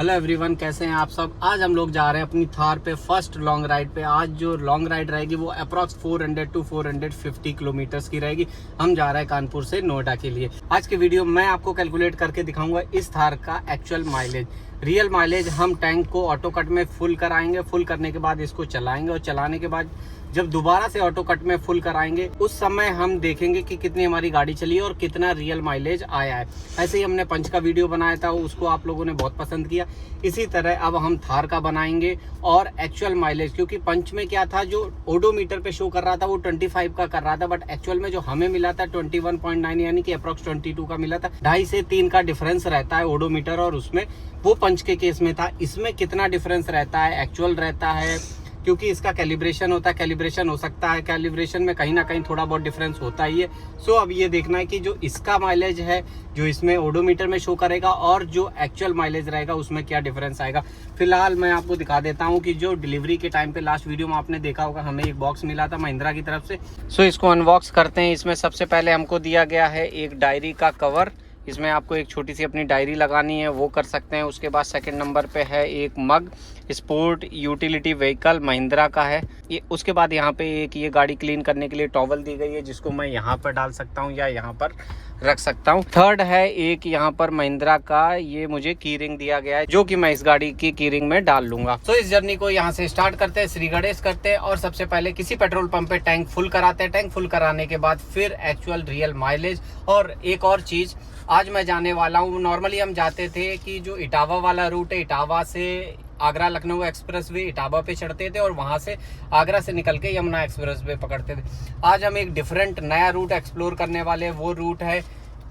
Hello everyone, कैसे हैं आप सब। आज हम लोग जा रहे हैं अपनी थार पे फर्स्ट लॉन्ग राइड पे। आज जो लॉन्ग राइड रहेगी वो अप्रॉक्स 400 टू 450 किलोमीटर्स की रहेगी। हम जा रहे हैं कानपुर से नोएडा के लिए। आज के वीडियो मैं आपको कैलकुलेट करके दिखाऊंगा इस थार का एक्चुअल माइलेज, रियल माइलेज। हम टैंक को ऑटो कट में फुल कराएंगे, फुल करने के बाद इसको चलाएंगे और चलाने के बाद जब दोबारा से ऑटो कट में फुल कराएंगे उस समय हम देखेंगे कि कितनी हमारी गाड़ी चली है और कितना रियल माइलेज आया है। ऐसे ही हमने पंच का वीडियो बनाया था, उसको आप लोगों ने बहुत पसंद किया। इसी तरह अब हम थार का बनाएंगे और एक्चुअल माइलेज, क्योंकि पंच में क्या था, जो ओडोमीटर पे शो कर रहा था वो 25 का कर रहा था, बट एक्चुअल में जो हमें मिला था 21.9 यानी कि अप्रॉक्स 22 का मिला था। 2.5 से 3 का डिफरेंस रहता है ओडोमीटर और उसमें, वो पंच के केस में था। इसमें कितना डिफरेंस रहता है, एक्चुअल रहता है, क्योंकि इसका कैलिब्रेशन होता है। कैलिब्रेशन हो सकता है, कैलिब्रेशन में कहीं ना कहीं थोड़ा बहुत डिफरेंस होता ही है। सो अब ये देखना है कि जो इसका माइलेज है, जो इसमें ओडोमीटर में शो करेगा, और जो एक्चुअल माइलेज रहेगा उसमें क्या डिफरेंस आएगा। फिलहाल मैं आपको दिखा देता हूँ कि जो डिलीवरी के टाइम पे लास्ट वीडियो में आपने देखा होगा, हमें एक बॉक्स मिला था महिंद्रा की तरफ से। सो इसको अनबॉक्स करते हैं। इसमें सबसे पहले हमको दिया गया है एक डायरी का कवर। इसमें आपको एक छोटी सी अपनी डायरी लगानी है, वो कर सकते हैं। उसके बाद सेकंड नंबर पे है एक मग, स्पोर्ट यूटिलिटी व्हीकल महिंद्रा का है ये। उसके बाद यहाँ पे एक ये गाड़ी क्लीन करने के लिए टॉवल दी गई है, जिसको मैं यहाँ पर डाल सकता हूँ या यहाँ पर रख सकता हूँ। थर्ड है एक यहाँ पर महिंद्रा का, ये मुझे की रिंग दिया गया है, जो कि मैं इस गाड़ी की रिंग में डाल लूंगा। तो इस जर्नी को यहाँ से स्टार्ट करते हैं, श्री गणेश करते हैं और सबसे पहले किसी पेट्रोल पंप पे टैंक फुल कराते हैं। टैंक फुल कराने के बाद फिर एक्चुअल रियल माइलेज। और एक और चीज आज मैं जाने वाला हूँ, नॉर्मली हम जाते थे कि जो इटावा वाला रूट है, इटावा से आगरा लखनऊ एक्सप्रेस वे इटावा पे चढ़ते थे और वहां से आगरा से निकल के यमुना एक्सप्रेस वे पकड़ते थे। आज हम एक डिफरेंट नया रूट एक्सप्लोर करने वाले हैं। वो रूट है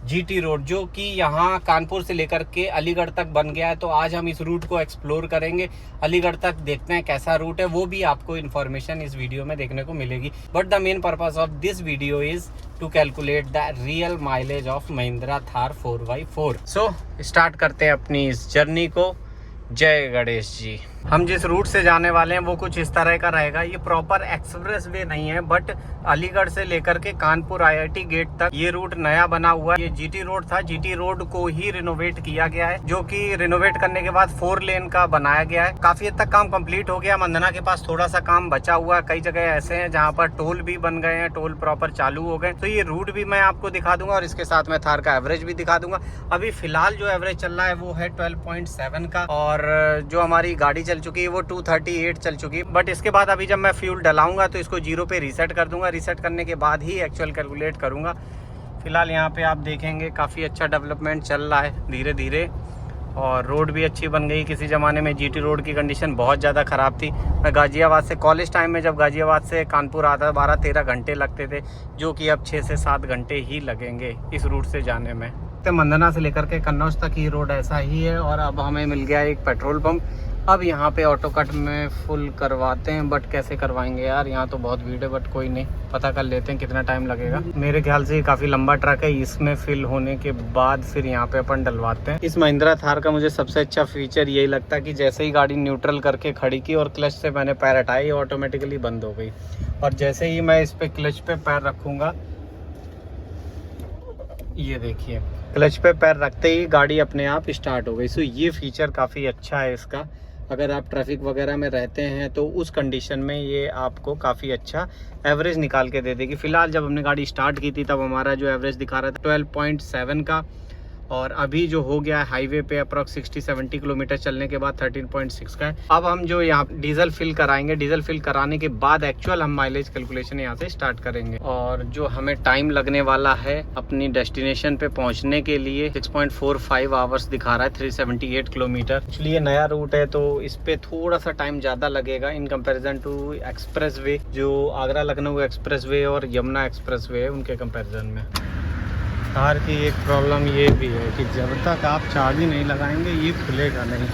जीटी रोड, जो कि यहाँ कानपुर से लेकर के अलीगढ़ तक बन गया है। तो आज हम इस रूट को एक्सप्लोर करेंगे, अलीगढ़ तक देखते हैं कैसा रूट है। वो भी आपको इन्फॉर्मेशन इस वीडियो में देखने को मिलेगी, but the main purpose of this video is to calculate the real mileage of Mahindra Thar 4x4। So start करते हैं अपनी इस जर्नी को। जय गणेश जी। हम जिस रूट से जाने वाले हैं वो कुछ इस तरह का रहेगा। ये प्रॉपर एक्सप्रेस वे नहीं है, बट अलीगढ़ से लेकर के कानपुर IIT गेट तक ये रूट नया बना हुआ है। ये जीटी रोड था, जीटी रोड को ही रिनोवेट किया गया है, जो कि रिनोवेट करने के बाद 4 लेन का बनाया गया है। काफी हद तक काम कंप्लीट हो गया। मंदना के पास थोड़ा सा काम बचा हुआ है। कई जगह ऐसे हैं जहाँ पर टोल भी बन गए हैं, टोल प्रॉपर चालू हो गए। तो ये रूट भी मैं आपको दिखा दूंगा और इसके साथ में थार का एवरेज भी दिखा दूंगा। अभी फिलहाल जो एवरेज चल रहा है वो है 12.7 का, और जो हमारी गाड़ी चल चुकी है वो 238 चल चुकी है। बट इसके बाद अभी जब मैं फ्यूल डलाऊंगा तो इसको 0 पे रीसेट कर दूंगा। रीसेट करने के बाद ही एक्चुअल कैलकुलेट करूंगा। फिलहाल यहाँ पे आप देखेंगे काफ़ी अच्छा डेवलपमेंट चल रहा है धीरे धीरे, और रोड भी अच्छी बन गई। किसी ज़माने में जीटी रोड की कंडीशन बहुत ज़्यादा ख़राब थी। मैं गाज़ियाबाद से कॉलेज टाइम में जब गाज़ियाबाद से कानपुर आता 12-13 घंटे लगते थे, जो कि अब 6 से 7 घंटे ही लगेंगे इस रूट से जाने में। मंदना से लेकर के कन्नौज तक ये रोड ऐसा ही है। और अब हमें मिल गया एक पेट्रोल पंप। अब यहाँ पे ऑटो कट में फुल करवाते हैं, बट कैसे करवाएंगे यार, यहाँ तो बहुत भीड़ है। बट कोई नहीं, पता कर लेते हैं कितना टाइम लगेगा। मेरे ख्याल से काफ़ी लंबा ट्रक है, इसमें फिल होने के बाद फिर यहाँ पे अपन डलवाते हैं। इस महिंद्रा थार का मुझे सबसे अच्छा फीचर यही लगता है कि जैसे ही गाड़ी न्यूट्रल करके खड़ी की और क्लच से मैंने पैर हटाया, ये ऑटोमेटिकली बंद हो गई। और जैसे ही मैं इस पे क्लच पे पैर रखूँगा, ये देखिए क्लच पे पैर रखते ही गाड़ी अपने आप स्टार्ट हो गई। सो ये फीचर काफ़ी अच्छा है इसका। अगर आप ट्रैफिक वगैरह में रहते हैं तो उस कंडीशन में ये आपको काफ़ी अच्छा एवरेज निकाल के दे देगी। फिलहाल जब हमने गाड़ी स्टार्ट की थी तब हमारा जो एवरेज दिखा रहा था 12.7 का, और अभी जो हो गया है हाईवे पे अप्रॉक्स 60-70 किलोमीटर चलने के बाद 13.6 का है। अब हम जो यहाँ डीजल फिल कराएंगे, डीजल फिल कराने के बाद एक्चुअल हम माइलेज कैलकुलेशन यहाँ से स्टार्ट करेंगे। और जो हमें टाइम लगने वाला है अपनी डेस्टिनेशन पे पहुँचने के लिए 6.45 आवर्स दिखा रहा है, 378 किलोमीटर। एक्चुअली ये नया रूट है तो इस पे थोड़ा सा टाइम ज़्यादा लगेगा in comparison to expressway, जो आगरा लखनऊ एक्सप्रेस वे और यमुना एक्सप्रेस वे है उनके कंपेरिजन में। कार की एक प्रॉब्लम ये भी है कि जब तक आप चाबी नहीं लगाएंगे ये खुलेगा नहीं।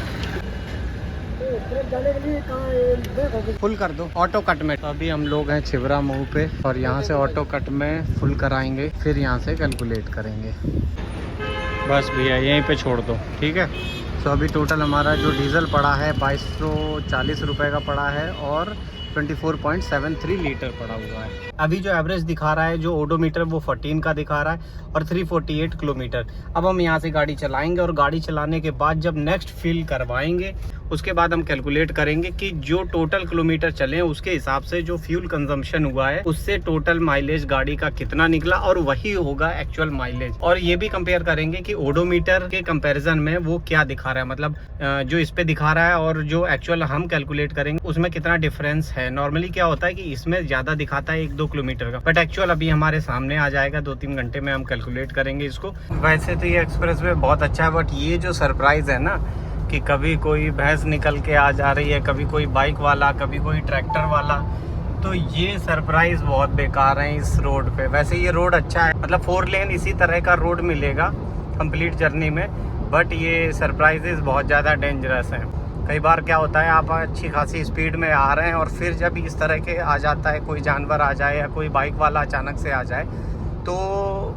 फुल कर दो ऑटो कट में। तो अभी हम लोग हैं छिबरा मोड़ पे और यहाँ से ऑटो कट में फुल कराएंगे, फिर यहाँ से कैलकुलेट करेंगे। बस भैया यहीं पे छोड़ दो, ठीक है। तो अभी टोटल हमारा जो डीज़ल पड़ा है 2240 रुपये का पड़ा है, और 24.73 लीटर पड़ा हुआ है। अभी जो एवरेज दिखा रहा है जो ओडोमीटर वो 14 का दिखा रहा है और 348 किलोमीटर। अब हम यहाँ से गाड़ी चलाएंगे और गाड़ी चलाने के बाद जब नेक्स्ट फिल करवाएंगे उसके बाद हम कैलकुलेट करेंगे कि जो टोटल किलोमीटर चले उसके हिसाब से जो फ्यूल कंजम्पशन हुआ है उससे टोटल माइलेज गाड़ी का कितना निकला और वही होगा एक्चुअल माइलेज। और ये भी कंपेयर करेंगे कि ओडोमीटर के कंपैरिजन में वो क्या दिखा रहा है, मतलब जो इस पे दिखा रहा है और जो एक्चुअल हम कैलकुलेट करेंगे उसमें कितना डिफरेंस है। नॉर्मली क्या होता है कि इसमें ज्यादा दिखाता है 1-2 किलोमीटर का, बट एक्चुअल अभी हमारे सामने आ जाएगा। 2-3 घंटे में हम कैलकुलेट करेंगे इसको। वैसे तो ये एक्सप्रेस वे बहुत अच्छा है, बट ये जो सरप्राइज है ना कि कभी कोई भैंस निकल के आ जा रही है, कभी कोई बाइक वाला, कभी कोई ट्रैक्टर वाला, तो ये सरप्राइज बहुत बेकार है इस रोड पे। वैसे ये रोड अच्छा है, मतलब 4 लेन इसी तरह का रोड मिलेगा कंप्लीट जर्नी में, बट ये सरप्राइजेस बहुत ज़्यादा डेंजरस हैं। कई बार क्या होता है आप अच्छी खासी स्पीड में आ रहे हैं और फिर जब इस तरह के आ जाता है, कोई जानवर आ जाए या कोई बाइक वाला अचानक से आ जाए तो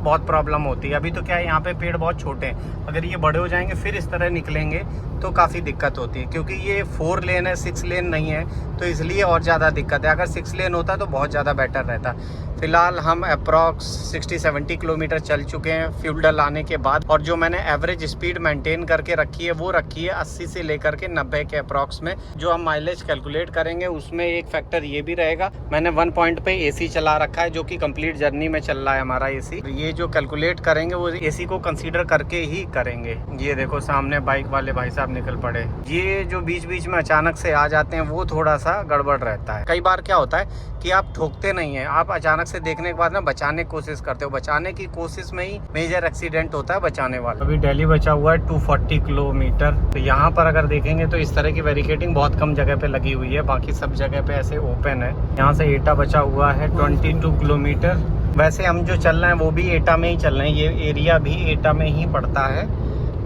बहुत प्रॉब्लम होती है। अभी तो क्या है यहाँ पे पेड़ बहुत छोटे हैं, अगर ये बड़े हो जाएंगे फिर इस तरह निकलेंगे तो काफ़ी दिक्कत होती है, क्योंकि ये 4 लेन है 6 लेन नहीं है, तो इसलिए और ज़्यादा दिक्कत है। अगर 6 लेन होता तो बहुत ज़्यादा बेटर रहता। फ़िलहाल हम अप्रॉक्स 60-70 किलोमीटर चल चुके हैं फ्यूल डलाने के बाद, और जो मैंने एवरेज स्पीड मेंटेन करके रखी है वो रखी है 80 से लेकर के 90 के अप्रॉक्स में। जो हम माइलेज कैलकुलेट करेंगे उसमें एक फैक्टर ये भी रहेगा, मैंने 1 पॉइंट पे AC चला रखा है जो कि कंप्लीट जर्नी में चल रहा है हमारा AC। ये जो कैलकुलेट करेंगे वो AC को कंसीडर करके ही करेंगे। ये देखो सामने बाइक वाले भाई साहब निकल पड़े। ये जो बीच बीच में अचानक से आ जाते हैं वो थोड़ा सा गड़बड़ रहता है। कई बार क्या होता है कि आप ठोकते नहीं हैं, आप अचानक से देखने के बाद ना बचाने की कोशिश करते हो, बचाने की कोशिश में ही मेजर एक्सीडेंट होता है बचाने वाला। अभी दिल्ली बचा हुआ है 240 किलोमीटर। तो यहाँ पर अगर देखेंगे तो इस तरह की बैरिकेडिंग बहुत कम जगह पे लगी हुई है, बाकी सब जगह पे ऐसे ओपन है। यहाँ से एटा बचा हुआ है 22 किलोमीटर। वैसे हम जो चल रहे हैं वो भी एटा में ही चल रहे हैं, ये एरिया भी एटा में ही पड़ता है,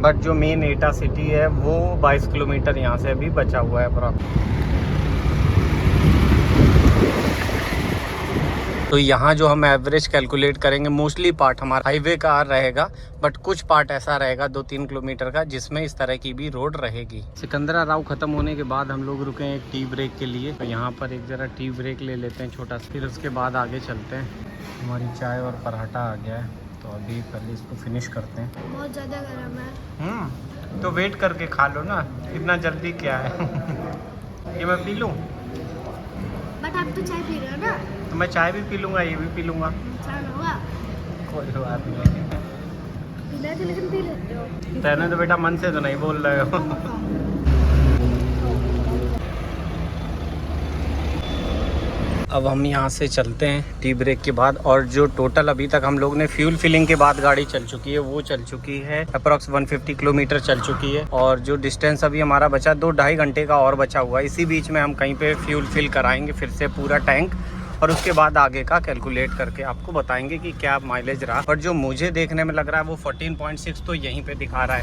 बट जो मेन एटा सिटी है वो 22 किलोमीटर यहाँ से अभी बचा हुआ है अप्रॉक्स। तो यहाँ जो हम एवरेज कैलकुलेट करेंगे मोस्टली पार्ट हमारा हाईवे का रहेगा, बट कुछ पार्ट ऐसा रहेगा 2-3 किलोमीटर का जिसमें इस तरह की भी रोड रहेगी। सिकंदरा राव खत्म होने के बाद हम लोग रुके हैं एक टी ब्रेक के लिए, तो यहाँ पर एक जरा टी ब्रेक ले लेते हैं छोटा सा, फिर उसके बाद आगे चलते हैं। हमारी चाय और पराठा आ गया है, तो अभी पहले इसको फिनिश करते हैं। बहुत ज़्यादा गर्म है। तो वेट करके खा लो ना, इतना जल्दी क्या है। ये मैं पी लूँ? बट आप तो चाय पी रहे हो ना? तो मैं चाय भी पी लूँगा, ये भी पी लूँगा, नुकसान होगा। कोई बात नहीं। पीना तो लेकिन पी लेते हो। तेने तो बेटा मन से तो नहीं बोल रहे हो। अब हम यहाँ से चलते हैं टी ब्रेक के बाद, और जो टोटल अभी तक हम लोग ने फ्यूल फिलिंग के बाद गाड़ी चल चुकी है वो चल चुकी है अप्रॉक्स 150 किलोमीटर चल चुकी है, और जो डिस्टेंस अभी हमारा बचा 2-2.5 घंटे का और बचा हुआ है। इसी बीच में हम कहीं पे फ्यूल फिल कराएंगे फिर से पूरा टैंक, और उसके बाद आगे का कैलकुलेट करके आपको बताएंगे कि क्या माइलेज रहा। बट जो मुझे देखने में लग रहा है वो 14.6 तो यहीं पे दिखा रहा है,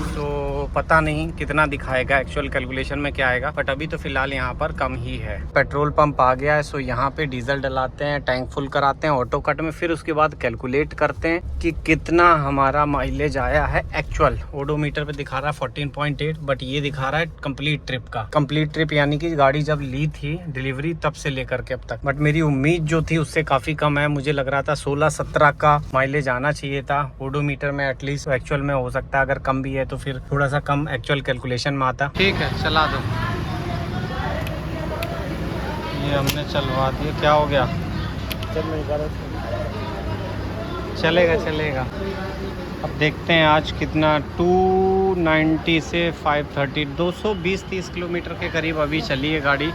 तो पता नहीं कितना दिखाएगा एक्चुअल कैलकुलेशन में क्या आएगा, बट अभी तो फिलहाल यहाँ पर कम ही है। पेट्रोल पंप आ गया है, सो यहाँ पे डीजल डलाते हैं, टैंक फुल कराते हैं ऑटो कट में, फिर उसके बाद कैलकुलेट करते हैं कि कितना हमारा माइलेज आया है एक्चुअल। ओडोमीटर पे दिखा रहा है 14.8, बट ये दिखा रहा है कंप्लीट ट्रिप का। कंप्लीट ट्रिप यानी कि गाड़ी जब ली थी डिलीवरी तब से लेकर के अब तक, बट मेरी उम्मीद जो थी उससे काफी कम है। मुझे लग रहा था 16-17 का माइलेज आना चाहिए था ओडोमीटर में एटलीस्ट, एक्चुअल में हो सकता है अगर कम भी है तो फिर थोड़ा सा कम एक्चुअल कैलकुलेशन में आता। ठीक है चला दो। ये हमने चलवा दिया, क्या हो गया? चलेगा। अब देखते हैं आज कितना, 290 से 530, 220-30 किलोमीटर के करीब अभी चली है गाड़ी,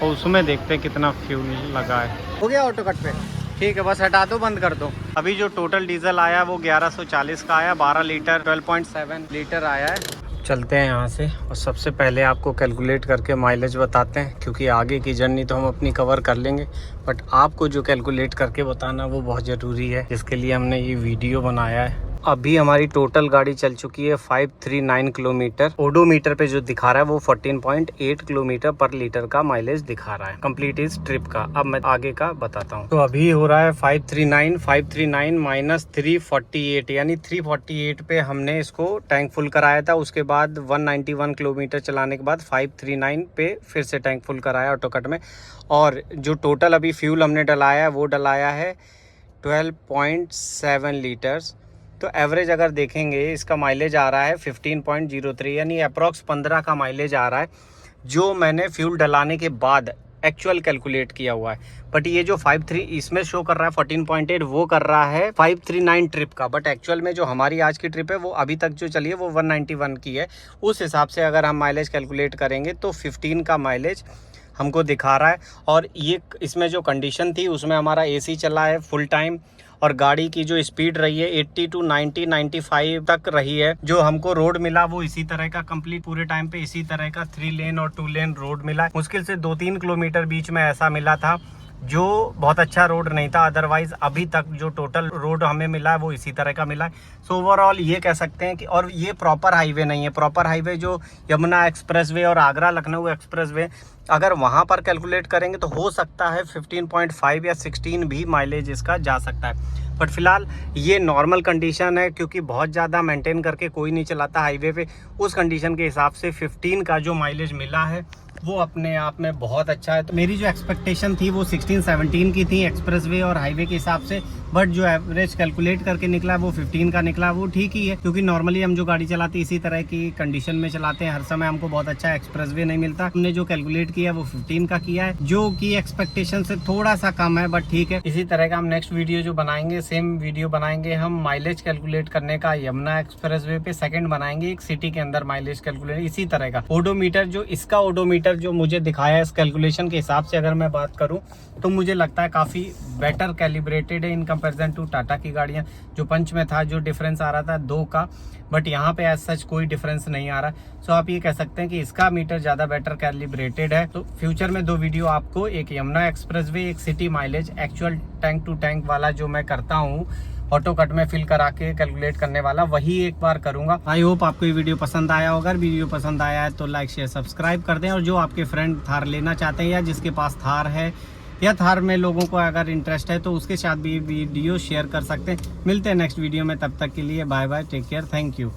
और उसमें देखते हैं कितना फ्यूल लगा है। हो गया ऑटो कट पे? ठीक है, बस हटा दो, बंद कर दो। अभी जो टोटल डीजल आया वो 1140 का आया, 12 लीटर 12.7 लीटर आया है। चलते हैं यहाँ से, और सबसे पहले आपको कैलकुलेट करके माइलेज बताते हैं, क्योंकि आगे की जर्नी तो हम अपनी कवर कर लेंगे, बट आपको जो कैलकुलेट करके बताना वो बहुत ज़रूरी है, जिसके लिए हमने ये वीडियो बनाया है। अभी हमारी टोटल गाड़ी चल चुकी है 539 किलोमीटर। ओडोमीटर पे जो दिखा रहा है वो 14.8 किलोमीटर पर लीटर का माइलेज दिखा रहा है कंप्लीट इस ट्रिप का। अब मैं आगे का बताता हूँ। तो अभी हो रहा है 539 माइनस 348 यानी 348 पे हमने इसको टैंक फुल कराया था। उसके बाद 191 किलोमीटर चलाने के बाद 539 पे फिर से टैंक फुल कराया ऑटो कट में। और जो टोटल अभी फ्यूल हमने डलाया है वो डलाया है 12.7 लीटर्स। तो एवरेज अगर देखेंगे इसका माइलेज आ रहा है 15.03 यानी अप्रॉक्स 15 का माइलेज आ रहा है, जो मैंने फ्यूल डलाने के बाद एक्चुअल कैलकुलेट किया हुआ है। बट ये जो 53 इसमें शो कर रहा है 14.8 वो कर रहा है 539 ट्रिप का। बट एक्चुअल में जो हमारी आज की ट्रिप है वो अभी तक जो चली है वो 191 की है। उस हिसाब से अगर हम माइलेज कैलकुलेट करेंगे तो 15 का माइलेज हमको दिखा रहा है। और ये इसमें जो कंडीशन थी उसमें हमारा एसी चला है फुल टाइम और गाड़ी की जो स्पीड रही है 80 to 90 95 तक रही है। जो हमको रोड मिला वो इसी तरह का कंप्लीट पूरे टाइम पे इसी तरह का 3 लेन और 2 लेन रोड मिला। मुश्किल से 2-3 किलोमीटर बीच में ऐसा मिला था जो बहुत अच्छा रोड नहीं था। अदरवाइज अभी तक जो टोटल रोड हमें मिला है वो इसी तरह का मिला है। सो ओवरऑल ये कह सकते हैं कि, और ये प्रॉपर हाईवे नहीं है। प्रॉपर हाईवे जो यमुना एक्सप्रेसवे और आगरा लखनऊ एक्सप्रेसवे, अगर वहाँ पर कैलकुलेट करेंगे तो हो सकता है 15.5 या 16 भी माइलेज इसका जा सकता है। बट फिलहाल ये नॉर्मल कंडीशन है क्योंकि बहुत ज़्यादा मेंटेन करके कोई नहीं चलाता हाईवे पे। उस कंडीशन के हिसाब से 15 का जो माइलेज मिला है वो अपने आप में बहुत अच्छा है। तो मेरी जो एक्सपेक्टेशन थी वो 16-17 की थी एक्सप्रेसवे और हाईवे के हिसाब से। बट जो एवरेज कैलकुलेट करके निकला वो 15 का निकला। वो ठीक ही है क्योंकि नॉर्मली हम जो गाड़ी चलाते हैं इसी तरह की कंडीशन में चलाते हैं। हर समय हमको बहुत अच्छा एक्सप्रेसवे नहीं मिलता। हमने जो कैलकुलेट किया वो 15 का किया है, जो कि एक्सपेक्टेशन से थोड़ा सा कम है, बट ठीक है। इसी तरह का हम नेक्स्ट वीडियो जो बनाएंगे, सेम वीडियो बनाएंगे हम माइलेज कैलकुलेट करने का यमुना एक्सप्रेसवे पे। सेकंड बनाएंगे एक सिटी के अंदर माइलेज कैलकुलेट इसी तरह का। ओडोमीटर जो इसका ओडोमीटर जो मुझे दिखाया है इस कैलकुलेशन के हिसाब से अगर मैं बात करूं तो मुझे लगता है काफ़ी बेटर कैलिब्रेटेड है इन कंपैरिजन टू टाटा की गाड़ियां। जो पंच में था जो डिफरेंस आ रहा था 2 का, बट यहाँ पे एज सच कोई डिफरेंस नहीं आ रहा। सो आप ये कह सकते हैं कि इसका मीटर ज़्यादा बेटर कैलिब्रेटेड है। तो फ्यूचर में 2 वीडियो आपको, एक यमुना एक्सप्रेसवे, एक city mileage actual tank to tank वाला जो मैं करता हूँ ऑटो कट में फिल करा के कैलकुलेट करने वाला, वही एक बार करूंगा। आई होप आपको ये वीडियो पसंद आया होगा। अगर वीडियो पसंद आया है तो लाइक शेयर सब्सक्राइब कर दें। और जो आपके फ्रेंड थार लेना चाहते हैं या जिसके पास थार है या थार में लोगों को अगर इंटरेस्ट है तो उसके साथ भी वीडियो शेयर कर सकते हैं। मिलते हैं नेक्स्ट वीडियो में, तब तक के लिए bye bye, take care, thank you.